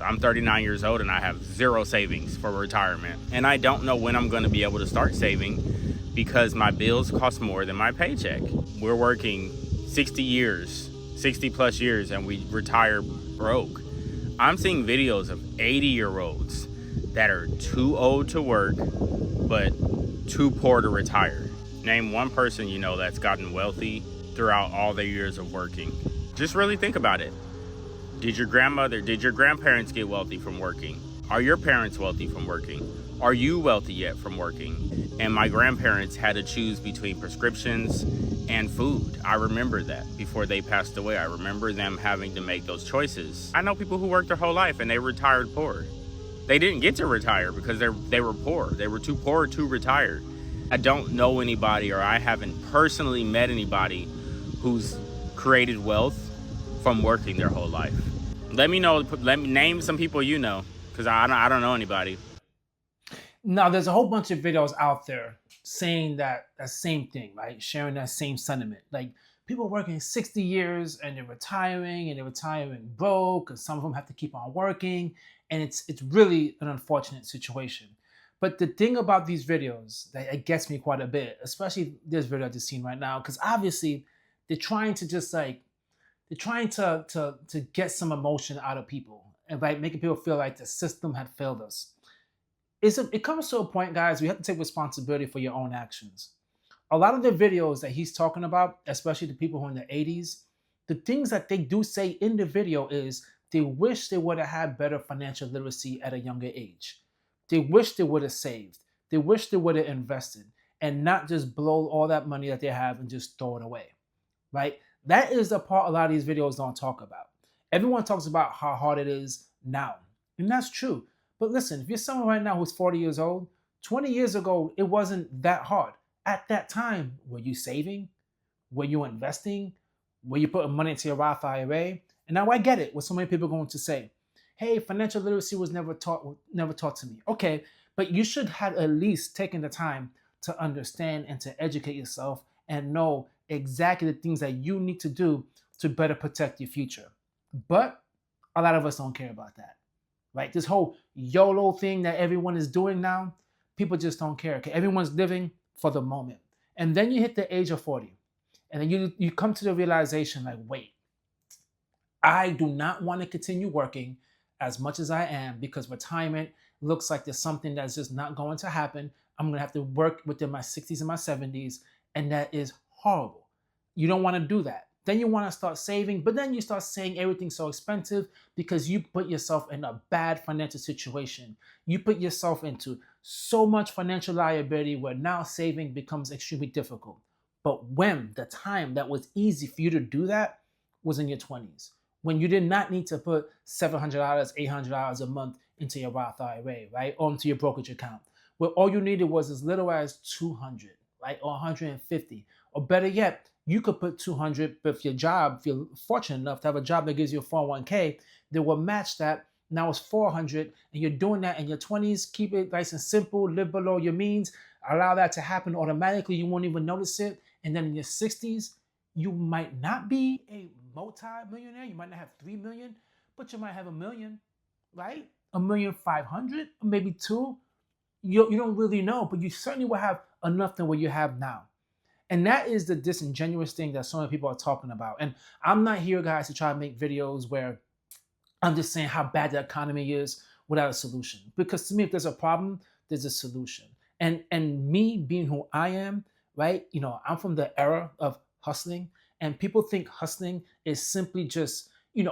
I'm 39 years old and I have zero savings for retirement. And I don't know when I'm going to be able to start saving because my bills cost more than my paycheck. We're working 60 plus years, and we retire broke. I'm seeing videos of 80-year-olds that are too old to work, but too poor to retire. Name one person you know that's gotten wealthy throughout all their years of working. Just really think about it. Did your grandparents get wealthy from working? Are your parents wealthy from working? Are you wealthy yet from working? And my grandparents had to choose between prescriptions and food. I remember that before they passed away. I remember them having to make those choices. I know people who worked their whole life and they retired poor. They didn't get to retire because they were poor. They were too poor to retire. I don't know anybody, or I haven't personally met anybody who's created wealth from working their whole life. Let me name some people you know, because I don't know anybody. Now, there's a whole bunch of videos out there saying that same thing, right? Sharing that same sentiment. Like people working 60 years and they're retiring broke, and some of them have to keep on working, and it's really an unfortunate situation. But the thing about these videos that it gets me quite a bit, especially this video I just seen right now, because obviously they're trying to just like they're trying to get some emotion out of people and by making people feel like the system had failed us. It comes to a point, guys, we have to take responsibility for your own actions. A lot of the videos that he's talking about, especially the people who are in the 80s, the things that they do say in the video is they wish they would have had better financial literacy at a younger age. They wish they would have saved. They wish they would have invested and not just blow all that money that they have and just throw it away, right? That is the part a lot of these videos don't talk about. Everyone talks about how hard it is now, and that's true. But listen, if you're someone right now who's 40 years old, 20 years ago, it wasn't that hard. At that time, were you saving? Were you investing? Were you putting money into your Roth IRA? And now I get it. What so many people are going to say, "Hey, financial literacy was never taught to me." Okay, but you should have at least taken the time to understand and to educate yourself and know exactly the things that you need to do to better protect your future. But a lot of us don't care about that, right? This whole YOLO thing that everyone is doing now, people just don't care. Okay, everyone's living for the moment, and then you hit the age of 40, and then you come to the realization like, wait, I do not want to continue working as much as I am because retirement looks like there's something that's just not going to happen. I'm going to have to work within my 60s and my 70s, and that is horrible. You don't want to do that. Then you want to start saving, but then you start saying everything's so expensive because you put yourself in a bad financial situation. You put yourself into so much financial liability where now saving becomes extremely difficult. But when the time that was easy for you to do that was in your 20s, when you did not need to put $700, $800 a month into your Roth IRA, right? Or into your brokerage account, where all you needed was as little as 200, right? Or 150. Or better yet, you could put 200, but if your job, if you're fortunate enough to have a job that gives you a 401k, they will match that. Now it's 400, and you're doing that in your 20s. Keep it nice and simple, live below your means, allow that to happen automatically. You won't even notice it. And then in your 60s, you might not be a multi-millionaire. You might not have 3 million, but you might have a million, right? 1,500,000, maybe two. You don't really know, but you certainly will have enough than what you have now. And that is the disingenuous thing that so many people are talking about. And I'm not here, guys, to try to make videos where I'm just saying how bad the economy is without a solution. Because to me, if there's a problem, there's a solution. And me being who I am, right? I'm from the era of hustling, and people think hustling is simply just,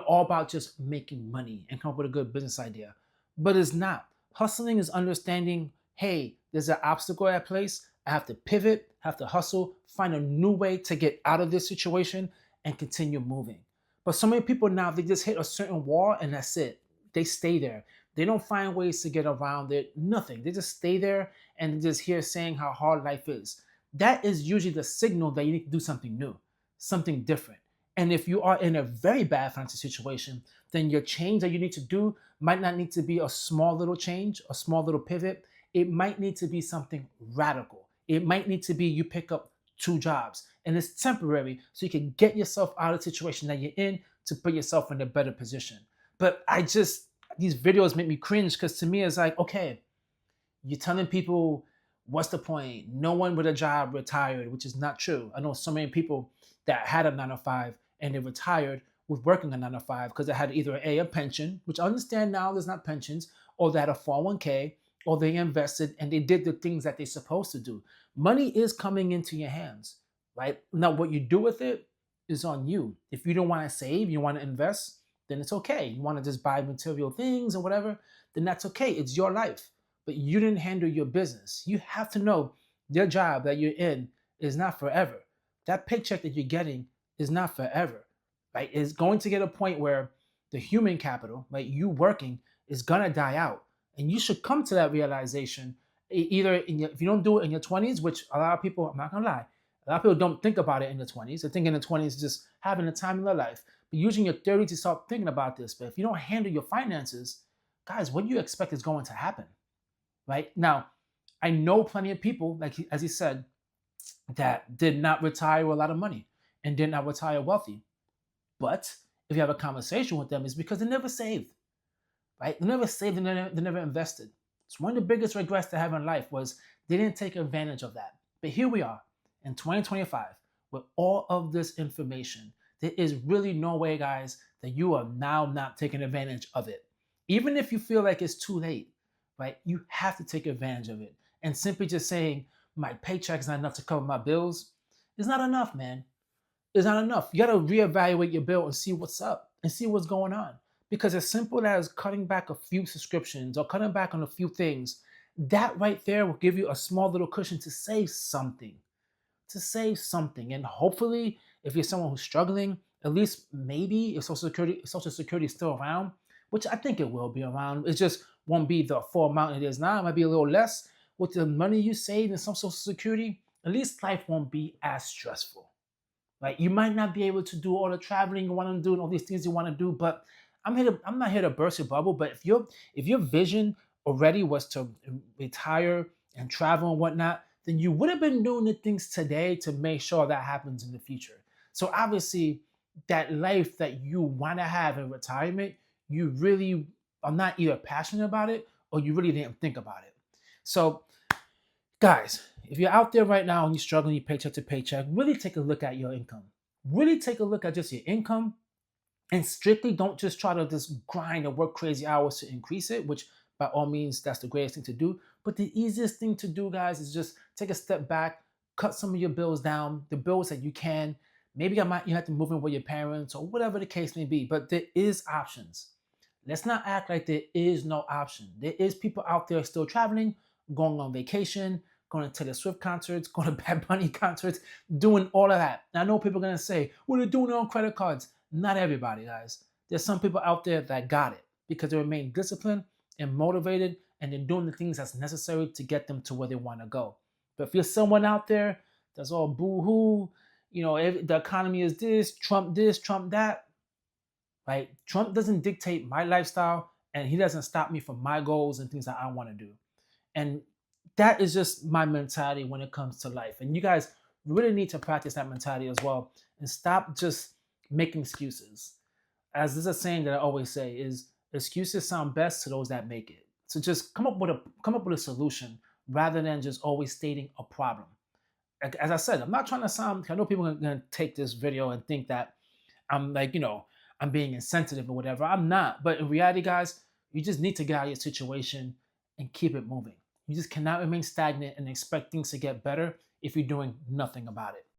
all about just making money and come up with a good business idea. But it's not. Hustling is understanding, hey, there's an obstacle at place. I have to pivot, have to hustle, find a new way to get out of this situation and continue moving. But so many people now, they just hit a certain wall and that's it. They stay there. They don't find ways to get around it, nothing. They just stay there and just hear saying how hard life is. That is usually the signal that you need to do something new, something different. And if you are in a very bad financial situation, then your change that you need to do might not need to be a small little change, a small little pivot. It might need to be something radical. It might need to be you pick up two jobs and it's temporary so you can get yourself out of the situation that you're in to put yourself in a better position. But these videos make me cringe because to me it's like, okay, you're telling people what's the point? No one with a job retired, which is not true. I know so many people that had a 9 to 5 and they retired with working a 9 to 5 because they had either a pension, which I understand now there's not pensions, or they had a 401k, or they invested and they did the things that they're supposed to do. Money is coming into your hands, right? Now, what you do with it is on you. If you don't want to save, you want to invest, then it's okay. You want to just buy material things or whatever, then that's okay. It's your life, but you didn't handle your business. You have to know your job that you're in is not forever. That paycheck that you're getting is not forever, right? It's going to get a point where the human capital, like you working, is gonna die out, and you should come to that realization. Either if you don't do it in your 20s, which a lot of people, I'm not gonna lie, a lot of people don't think about it in the 20s. They think in the 20s just having the time in their life. But using your 30s to start thinking about this. But if you don't handle your finances, guys, what do you expect is going to happen? Right now, I know plenty of people, like as he said, that did not retire with a lot of money and did not retire wealthy. But if you have a conversation with them, it's because they never saved, right? They never saved, they never invested. It's one of the biggest regrets they have in life was they didn't take advantage of that. But here we are in 2025 with all of this information. There is really no way, guys, that you are now not taking advantage of it. Even if you feel like it's too late, right? You have to take advantage of it. And simply just saying, my paycheck's not enough to cover my bills is not enough, man. It's not enough. You got to reevaluate your bill and see what's up and see what's going on. Because as simple as cutting back a few subscriptions or cutting back on a few things, that right there will give you a small little cushion to save something. To save something. And hopefully, if you're someone who's struggling, at least maybe if Social Security is still around, which I think it will be around. It just won't be the full amount it is now. It might be a little less. With the money you save in some Social Security, at least life won't be as stressful. Right? You might not be able to do all the traveling you want to do and all these things you want to do, but I'm not here to burst your bubble. But if your vision already was to retire and travel and whatnot, then you would have been doing the things today to make sure that happens in the future. So obviously, that life that you want to have in retirement, you really are not either passionate about it or you really didn't think about it. So guys, if you're out there right now and you're struggling your paycheck to paycheck, really take a look at your income. Really take a look at just your income and strictly don't just try to just grind and work crazy hours to increase it, which by all means, that's the greatest thing to do. But the easiest thing to do, guys, is just take a step back, cut some of your bills down, the bills that you can. Maybe you have to move in with your parents or whatever the case may be, but there is options. Let's not act like there is no option. There is people out there still traveling, going on vacation, going to Taylor Swift concerts, going to Bad Bunny concerts, doing all of that. And I know people are going to say, well, they're doing it on credit cards. Not everybody, guys. There's some people out there that got it because they remain disciplined and motivated and they're doing the things that's necessary to get them to where they want to go. But if you're someone out there that's all boo-hoo, the economy is this, Trump that, right? Trump doesn't dictate my lifestyle and he doesn't stop me from my goals and things that I want to do. And that is just my mentality when it comes to life. And you guys really need to practice that mentality as well and stop just making excuses. As there's a saying that I always say is excuses sound best to those that make it. So just come up with a solution rather than just always stating a problem. As I said, I'm not trying to sound, I know people are going to take this video and think that I'm like, I'm being insensitive or whatever. I'm not. But in reality, guys, you just need to get out of your situation and keep it moving. You just cannot remain stagnant and expect things to get better if you're doing nothing about it.